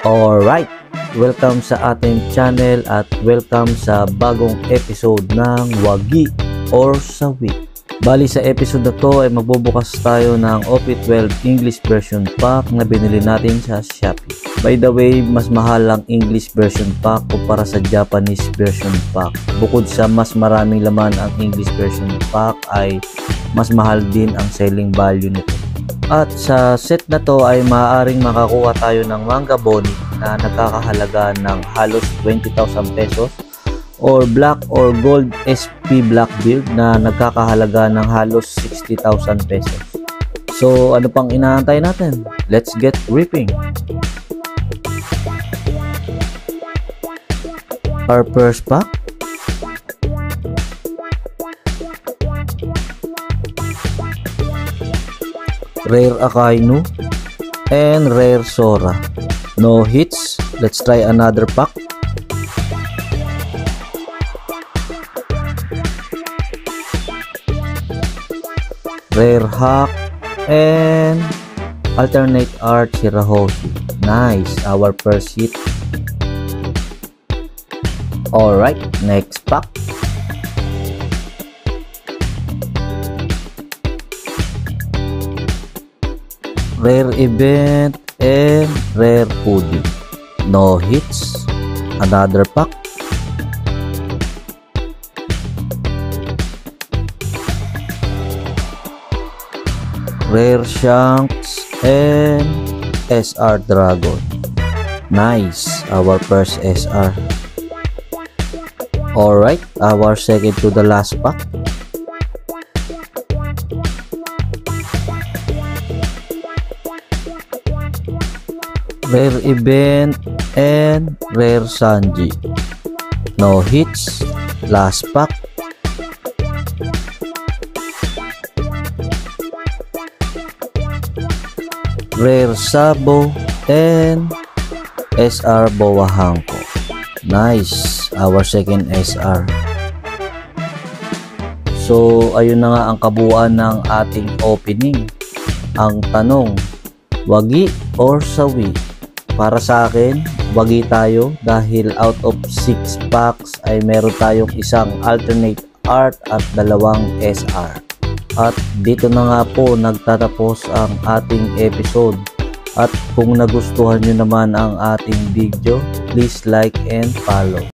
Alright, welcome sa ating channel at welcome sa bagong episode ng Wagi or Sawi. Bali sa episode na to ay magbubukas tayo ng OP12 English version pack na binili natin sa Shopee. By the way, mas mahal ang English version pack kumpara sa Japanese version pack. Bukod sa mas maraming laman ang English version pack ay mas mahal din ang selling value nito. At sa set na to ay maaaring makakuha tayo ng manga boni na nagkakahalaga ng halos 20,000 pesos or black or gold SP Blackbeard na nagkakahalaga ng halos 60,000 pesos. So ano pang inaantay natin? Let's get ripping! Our first pack, Rare Akainu and Rare Sora. No hits. Let's try another pack. Rare Hack and alternate art Shirahoshi. Nice, our first hit. Alright, next pack. Rare event and rare pudding. No hits. Another pack. Rare Shanks and SR Dragon. Nice, our first SR. Alright, our second to the last pack. Rare event and rare Sanji. No hits. Last pack. Rare Sabo and SR Boa Hanko. Nice, our second SR. So ayun na nga ang kabuuan ng ating opening. Ang tanong, wagi or sawi? Para sa akin, wagi tayo dahil out of 6 packs ay meron tayong isang alternate art at dalawang SR. At dito na nga po nagtatapos ang ating episode. At kung nagustuhan nyo naman ang ating video, please like and follow.